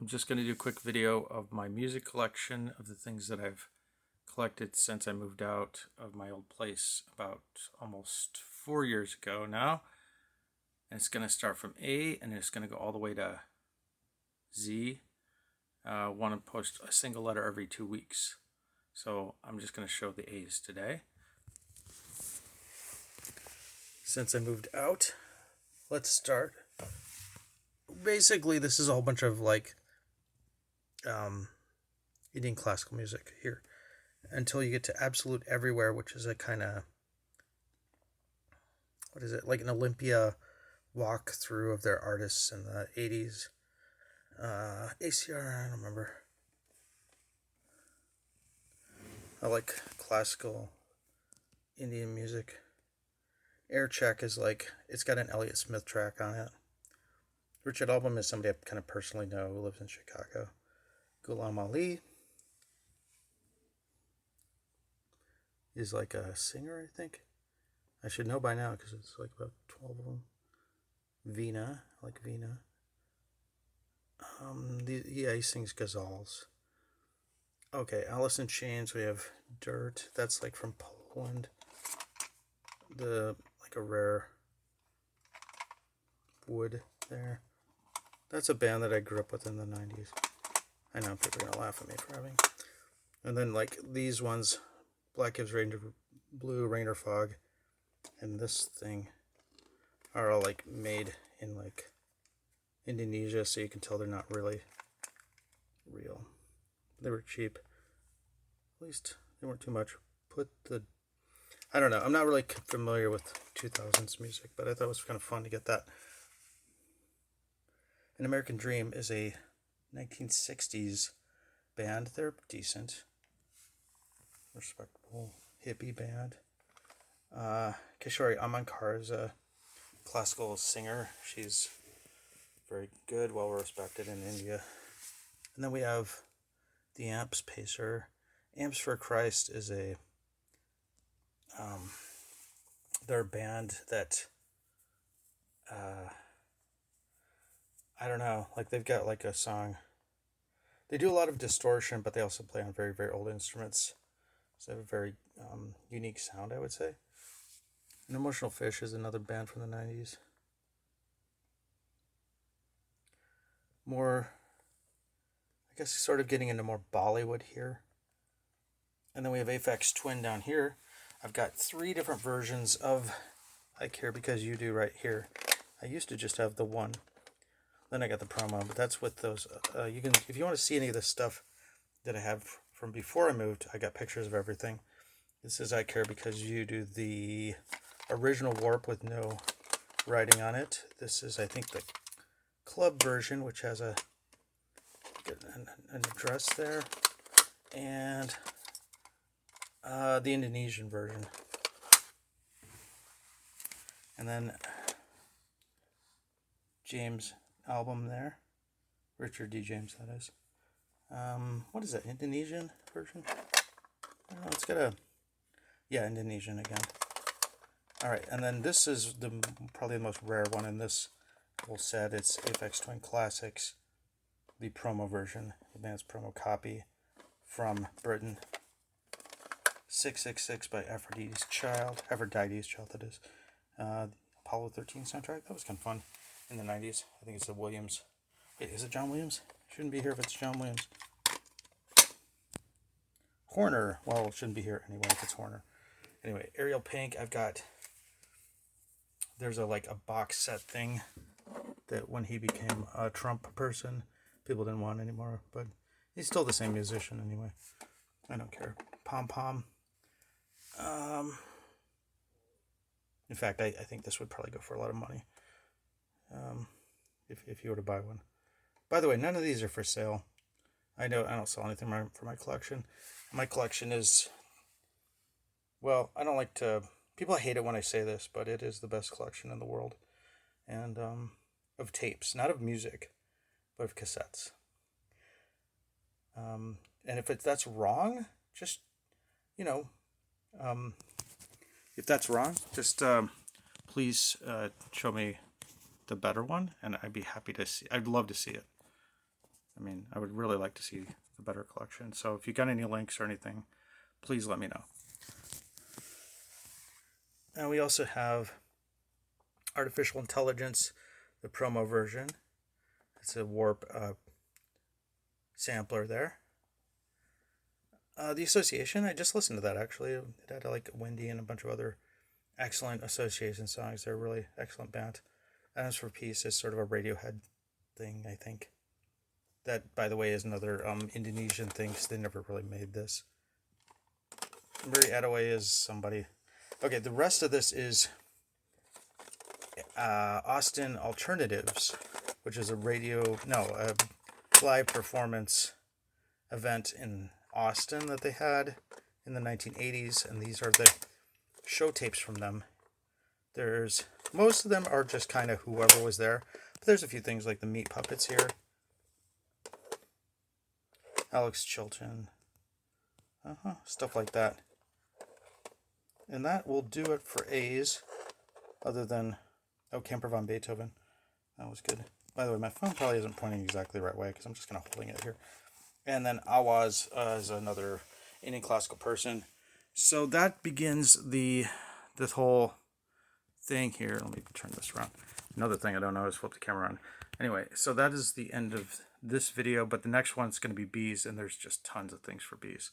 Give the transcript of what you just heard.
I'm just going to do a quick video of my music collection of the things that I've collected since I moved out of my old place about almost 4 years ago now. And it's going to start from A and it's going to go all the way to Z. I want to post a single letter every 2 weeks. So I'm just going to show the A's today. Since I moved out, let's start. Basically, this is a whole bunch of Indian classical music here until you get to Absolute Everywhere, which is a kind of, what is it, like an Olympia walkthrough of their artists in the 80s. ACR, I don't remember. I like classical Indian music. Air Check is it's got an Elliott Smith track on it. Richard Album is somebody I kind of personally know who lives in Chicago. Ghulam Ali is like a singer, I think. I should know by now because it's like about 12 of them. Veena, I like Veena. He sings ghazals. Okay, Alice in Chains, we have Dirt. That's like from Poland. A rare wood there. That's a band that I grew up with in the 90s. I know people are going to laugh at me for having. And then these ones, Black Gives Rain to Blue, Rain or Fog, and this thing are all made in Indonesia, so you can tell they're not really real. They were cheap. At least they weren't too much. I don't know. I'm not really familiar with 2000s music, but I thought it was kind of fun to get that. An American Dream is a 1960s band. They're decent. Respectable hippie band. Kishori Amankar is a classical singer. She's very good, well respected in India. And then we have the Amps Pacer. Amps for Christ is they're a band that I don't know, they've got a song. They do a lot of distortion, but they also play on very, very old instruments. So they have a very unique sound, I would say. And Emotional Fish is another band from the 90s. More, I guess, sort of getting into more Bollywood here. And then we have Aphex Twin down here. I've got 3 different versions of I Care Because You Do right here. I used to just have the one. Then I got the promo, but that's with those. You can, if you want to see any of the stuff that I have from before I moved, I got pictures of everything. This is I Care Because You Do, the original warp with no writing on it. This is, I think, the club version, which has an address there, and the Indonesian version. And then James album there. Richard D. James, that is. What is that? Indonesian version? I don't know. It's got Indonesian again. Alright, and then this is probably the most rare one in this whole set. It's Aphex Twin Classics, the promo version, the band's promo copy from Britain. 666 by Aphrodite's Child, that is. Apollo 13 soundtrack, that was kind of fun in the 90s. I think it's the Williams. Wait, is it John Williams? Shouldn't be here if it's John Williams. Horner, well, it shouldn't be here anyway if it's Horner. Anyway, Ariel Pink, there's a box set thing that when he became a Trump person, people didn't want anymore, but he's still the same musician anyway. I don't care. Pom Pom. In fact, I think this would probably go for a lot of money. If you were to buy one. By the way, none of these are for sale. I don't sell anything for my collection. My collection is, well, I don't like to, people hate it when I say this, but it is the best collection in the world. And of tapes, not of music, but of cassettes. And if that's wrong, just, if that's wrong, just please show me the better one, and I'd be happy to see. I'd love to see it. I mean, I would really like to see a better collection. So if you got any links or anything, please let me know. And we also have Artificial Intelligence, the promo version. It's a warp sampler there. The Association, I just listened to that actually. It had like Wendy and a bunch of other excellent Association songs. They're a really excellent band. Atoms for Peace is sort of a Radiohead thing, I think. That, by the way, is another Indonesian thing because they never really made this. Murray Attaway is somebody. Okay, the rest of this is Austin Alternatives, which is a live performance event in Austin that they had in the 1980s, and these are the show tapes from them. Most of them are just kind of whoever was there, but there's a few things like the Meat Puppets here. Alex Chilton. Stuff like that. And that will do it for A's, other than, Camper von Beethoven. That was good. By the way, my phone probably isn't pointing exactly the right way because I'm just kind of holding it here. And then Awaz is another Indian classical person. So that begins this whole thing here. Let me turn this around. Another thing I don't know is flip the camera on. Anyway, so that is the end of this video, but the next one's going to be bees, and there's just tons of things for bees.